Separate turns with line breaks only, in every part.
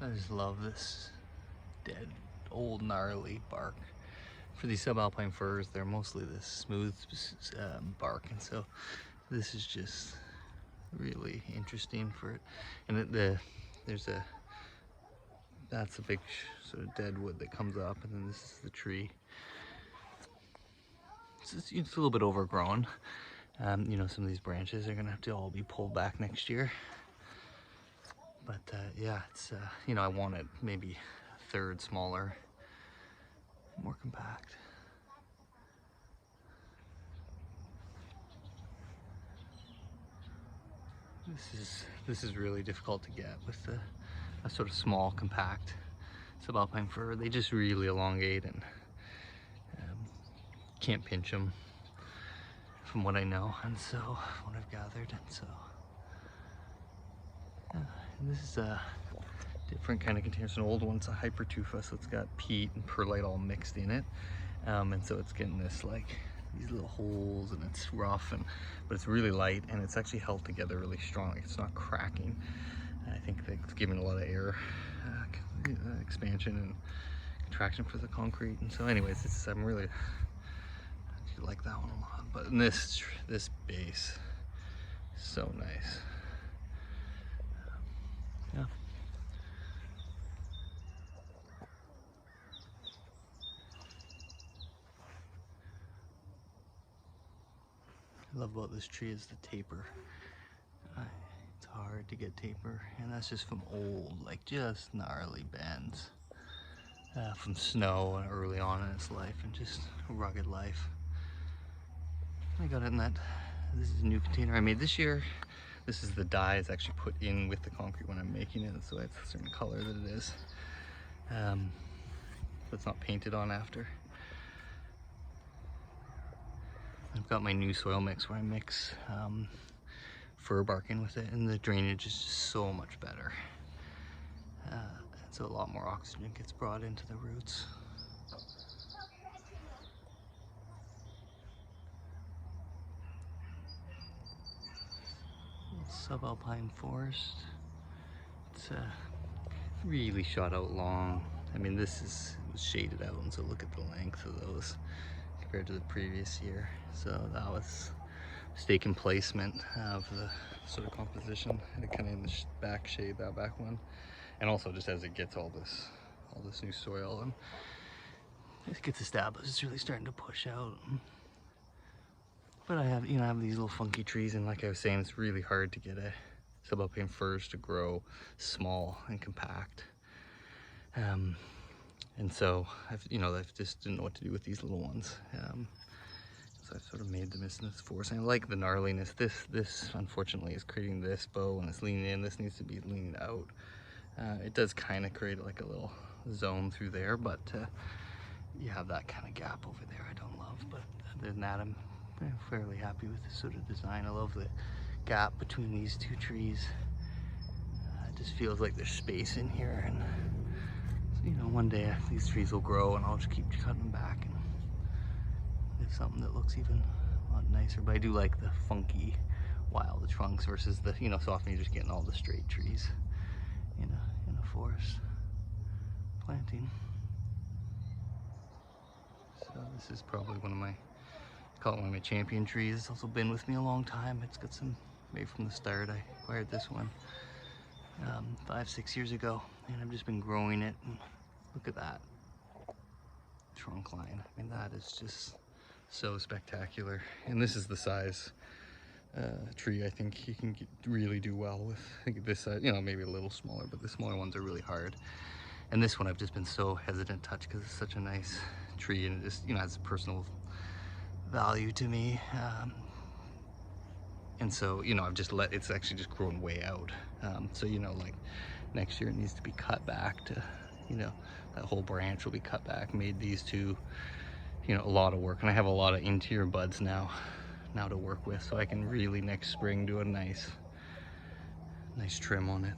I just love this dead, old, gnarly bark. For these subalpine firs, they're mostly this smooth bark, and so this is just really interesting for it. And that's a big sort of dead wood that comes up, and then this is the tree. It's a little bit overgrown. You know, some of these branches are gonna have to all be pulled back next year. But yeah, it's you know, I want it maybe a third smaller, more compact. This is really difficult to get with a sort of small, compact subalpine fir. They just really elongate, and can't pinch them, from what I know, and so what I've gathered. And so and this is a different kind of container. It's an old one. It's a hypertufa, so it's got peat and perlite all mixed in it, and so it's getting this like these little holes, and it's rough, but it's really light, and it's actually held together really strong. Like, it's not cracking. I think that it's giving a lot of air expansion and contraction for the concrete. And so anyways, I'm really actually like that one a lot. But in this base, so nice. Yeah. I love about this tree is the taper. It's hard to get taper, and that's just from old, like just gnarly bends from snow early on in its life, and just a rugged life. I got it in that. This is a new container I made this year. This is the dye is actually put in with the concrete when I'm making it, so it's a certain color that it is. But it's not painted on after. I've got my new soil mix where I mix fir bark in with it, and the drainage is just so much better. So a lot more oxygen gets brought into the roots. Subalpine forest. It's really shot out long. I mean, this is shaded out, and so look at the length of those compared to the previous year. So that was mistaken placement of the sort of composition, and kind of in the back shade, that back one, and also just as it gets all this new soil and it gets established, it's really starting to push out. But I have these little funky trees, and like I was saying, it's really hard to get a subalpine firs to grow small and compact. And so I just didn't know what to do with these little ones. So I sort of made them into this forest. And I like the gnarliness. This unfortunately is creating this bow, and it's leaning in. This needs to be leaning out. It does kind of create like a little zone through there, but you have that kind of gap over there I don't love. But other than that, I'm fairly happy with this sort of design. I love the gap between these two trees. It just feels like there's space in here, and you know, one day these trees will grow, and I'll just keep cutting them back and give something that looks even a lot nicer. But I do like the funky wild trunks versus the, you know, so often you're just getting all the straight trees in a forest planting. So this is probably one of my, I call it one of my champion trees. It's also been with me a long time. It's got some, maybe from the start. I acquired this one 5-6 years ago, and I've just been growing it, and look at that trunk line. I mean, that is just so spectacular. And this is the size tree I think you can really do well with. I think this size, you know, maybe a little smaller, but the smaller ones are really hard. And this one I've just been so hesitant to touch because it's such a nice tree, and it just, you know, has a personal value to me. And so, you know, I've just it's actually just grown way out. So, you know, like next year it needs to be cut back to, you know, that whole branch will be cut back. Made these two, you know, a lot of work, and I have a lot of interior buds now to work with, so I can really next spring do a nice trim on it.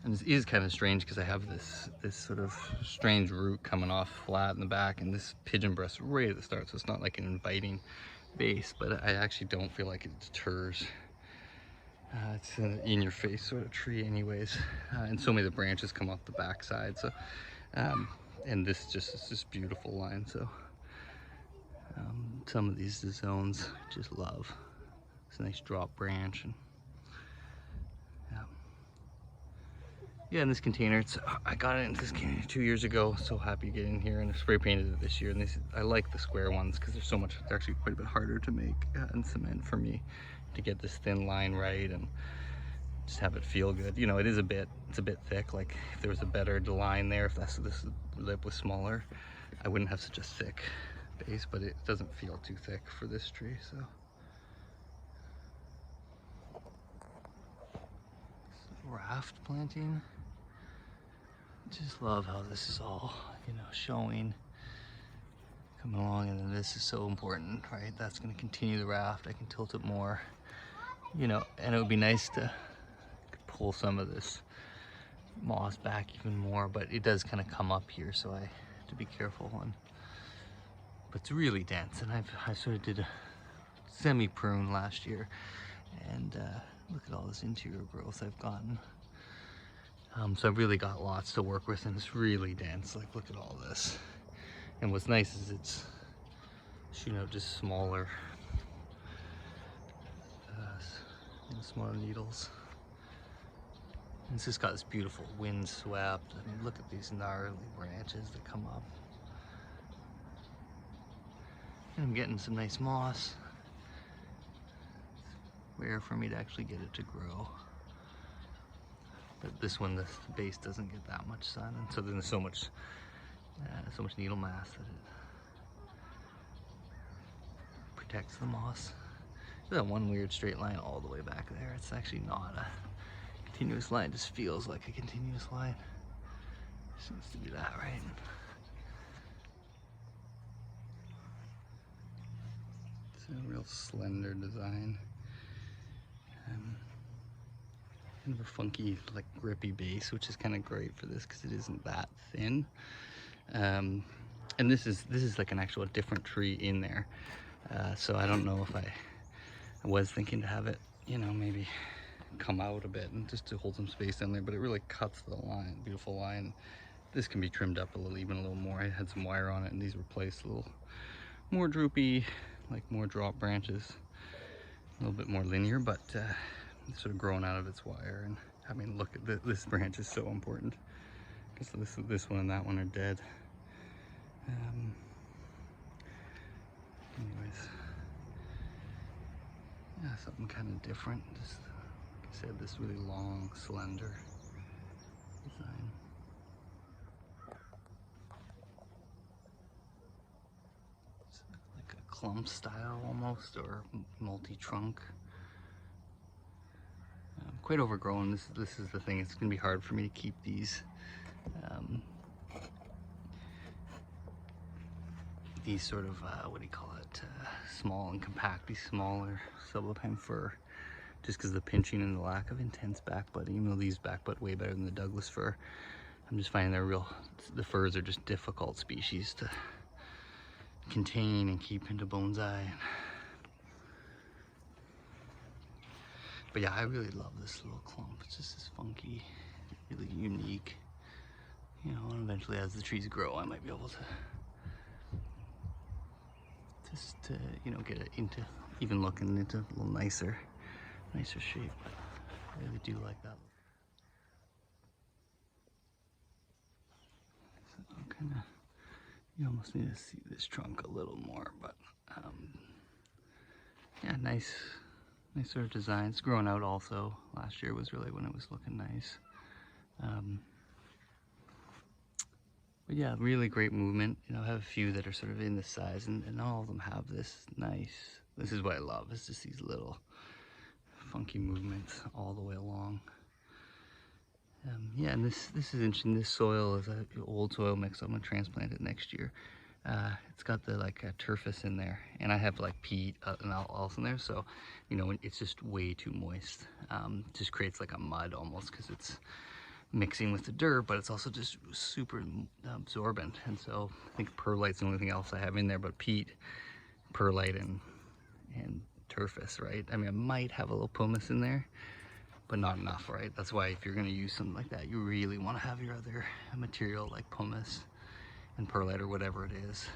And this is kind of strange because I have this sort of strange root coming off flat in the back, and this pigeon breast right at the start, so it's not like an inviting base, but I actually don't feel like it deters It's an in-your-face sort of tree anyways, and so many of the branches come off the backside. So, and this just is this beautiful line. So, some of these zones just love. It's a nice drop branch, and yeah, in this container, I got it in this container 2 years ago. So happy to get in here, and I spray painted it this year. And I like the square ones because they're actually quite a bit harder to make in cement for me to get this thin line right and just have it feel good. You know, it's a bit thick. Like if there was a better line there, if this lip was smaller, I wouldn't have such a thick base, but it doesn't feel too thick for this tree. So. Raft planting. Just love how this is all, you know, showing, coming along, and then this is so important, right? That's going to continue the raft. I can tilt it more, you know, and it would be nice to pull some of this moss back even more, but it does kind of come up here, so I have to be careful. But it's really dense, and I sort of did a semi-prune last year, and look at all this interior growth I've gotten. So I've really got lots to work with, and it's really dense. Like, look at all this. And what's nice is it's shooting out just smaller, smaller needles. And it's just got this beautiful wind-swept. I mean, look at these gnarly branches that come up. And I'm getting some nice moss. It's rare for me to actually get it to grow. But this one, the base doesn't get that much sun, and so then there's so much needle mass that it protects the moss. That one weird straight line all the way back there. It's actually not a continuous line. It just feels like a continuous line. It seems to be that, right? It's a real slender design. Kind of a funky, like grippy base, which is kind of great for this because it isn't that thin. And this is like an actual different tree in there. So I don't know if I was thinking to have it, you know, maybe come out a bit and just to hold some space down there, but it really cuts the line, beautiful line. This can be trimmed up even a little more. I had some wire on it, and these replaced a little more droopy, like more drop branches, a little bit more linear, but sort of growing out of its wire. And I mean, look at this branch is so important because this one and that one are dead. Anyways, yeah, something kind of different. Just like I said, this really long, slender design. It's like a clump style almost, or multi-trunk. Quite overgrown. This is the thing. It's gonna be hard for me to keep these sort of what do you call it? Small and compact. These smaller Subalpine Fir, just because of the pinching and the lack of intense backbutting. Even though these backbutt way better than the Douglas fir, I'm just finding the firs are just difficult species to contain and keep into bonsai. But yeah, I really love this little clump. It's just this funky, really unique. You know, and eventually as the trees grow, I might be able to just you know, get it into even looking into a little nicer shape. But I really do like that. So kind of, you almost need to see this trunk a little more, but yeah, nice sort of design. It's growing out also. Last year was really when it was looking nice. But yeah, really great movement. You know, I have a few that are sort of in this size, and all of them have this this is what I love. It's just these little funky movements all the way along. Yeah, and this is interesting. This soil is an old soil mix, so I'm gonna transplant it next year. It's got the turfus in there, and I have like peat and all else in there, so you know, it's just way too moist. Just creates like a mud almost because it's mixing with the dirt, but it's also just super absorbent. And so I think perlite's the only thing else I have in there, but peat, perlite, and turfus, right? I mean, I might have a little pumice in there, but not enough, right? That's why if you're gonna use something like that, you really wanna have your other material like pumice and perlite or whatever it is.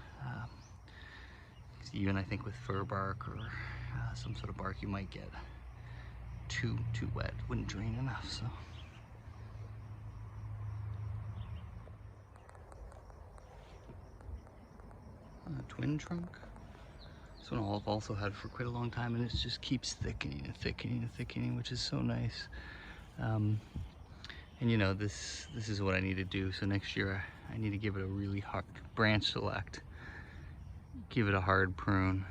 Even I think with fir bark or some sort of bark, you might get too wet, wouldn't drain enough, so. Twin trunk. This one I've also had for quite a long time, and it just keeps thickening and thickening and thickening, which is so nice. And you know, this is what I need to do. So next year I need to give it a really hard branch select, give it a hard prune,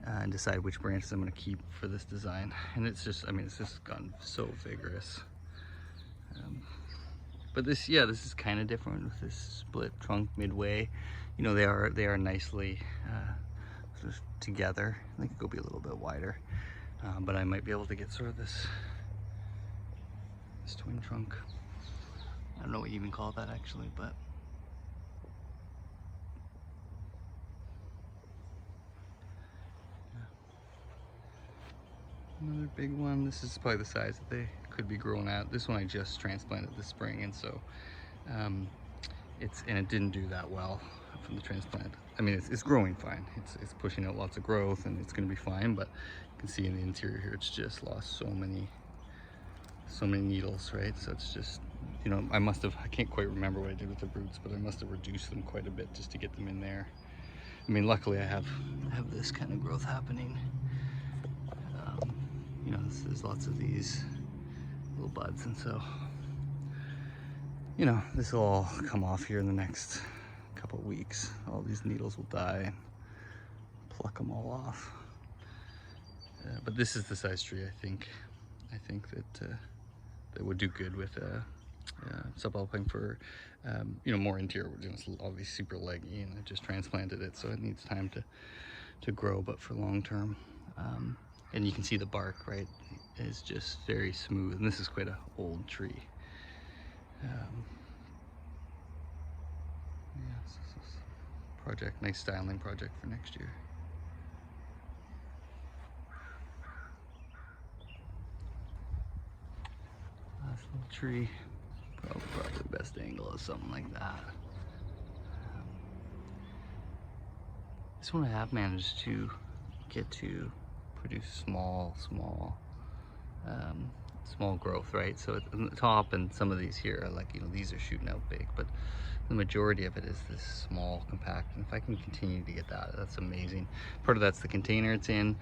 and decide which branches I'm going to keep for this design. And it's just, I mean, it's just gotten so vigorous. But this, yeah, this is kind of different with this split trunk midway. You know, they are nicely sort of together. They could go be a little bit wider, but I might be able to get sort of this twin trunk. I don't know what you even call that actually, but yeah. Another big one. This is probably the size that they could be growing at. This one I just transplanted this spring, and so it didn't do that well from the transplant. I mean, it's growing fine. It's pushing out lots of growth, and it's going to be fine. But you can see in the interior here, it's just lost so many needles, right? So it's just, you know, I can't quite remember what I did with the roots, but I must have reduced them quite a bit just to get them in there. I mean, luckily I have this kind of growth happening. You know, there's lots of these little buds, and so, you know, this will all come off here in the next couple of weeks. All these needles will die, and pluck them all off. But this is the size tree I think that would do good with Subalpine Fir. You know, more interior. It's obviously super leggy, and I just transplanted it, so it needs time to grow. But for long term, and you can see the bark, right, is just very smooth. And this is quite an old tree. Yeah, so this is a project, nice styling project for next year. Last little tree, probably the best angle is something like that. This one I have managed to get to produce small growth, right? So at the top, and some of these here are like, you know, these are shooting out big, but the majority of it is this small, compact. And if I can continue to get that, that's amazing. Part of that's the container it's in.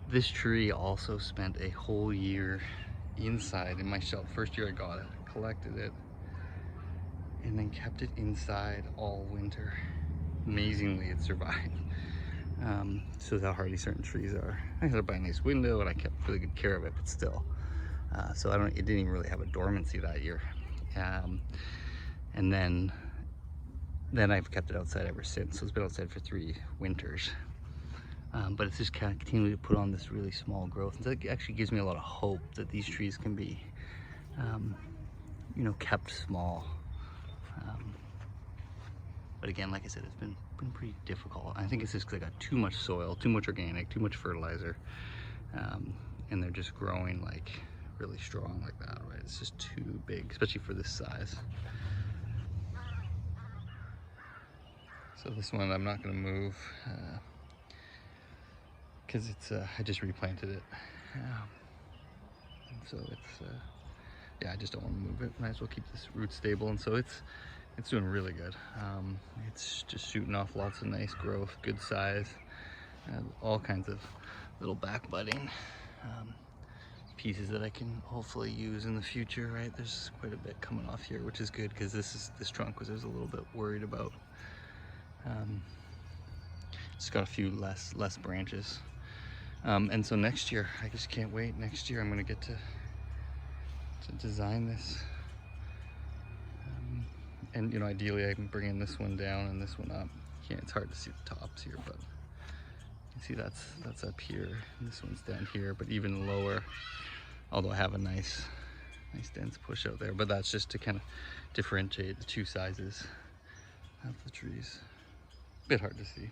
This tree also spent a whole year inside in my shelf. First year I got it, collected it, and then kept it inside all winter. Amazingly, it survived. Shows how hardy certain trees are. I had to buy a nice window, and I kept really good care of it, but still. So it didn't even really have a dormancy that year. And then I've kept it outside ever since. So it's been outside for 3 winters. But it's just kind of continuing to put on this really small growth. And so it actually gives me a lot of hope that these trees can be, you know, kept small. But again, like I said, it's been pretty difficult. I think it's just because I got too much soil, too much organic, too much fertilizer, and they're just growing like really strong like that, right? It's just too big, especially for this size. So this one I'm not going to move because it's I just replanted it, and so it's yeah, I just don't want to move it. Might as well keep this root stable, and so it's doing really good. It's just shooting off lots of nice growth, good size, all kinds of little back budding pieces that I can hopefully use in the future, right? There's quite a bit coming off here, which is good, because this trunk was I was a little bit worried about. It's got a few less branches, and so next year I just can't wait. Next year I'm going to get to design this. And you know, ideally I can bring in this one down and this one up. It's hard to see the tops here, but you can see that's up here, and this one's down here, but even lower, although I have a nice dense push out there. But that's just to kind of differentiate the 2 sizes of the trees. A bit hard to see.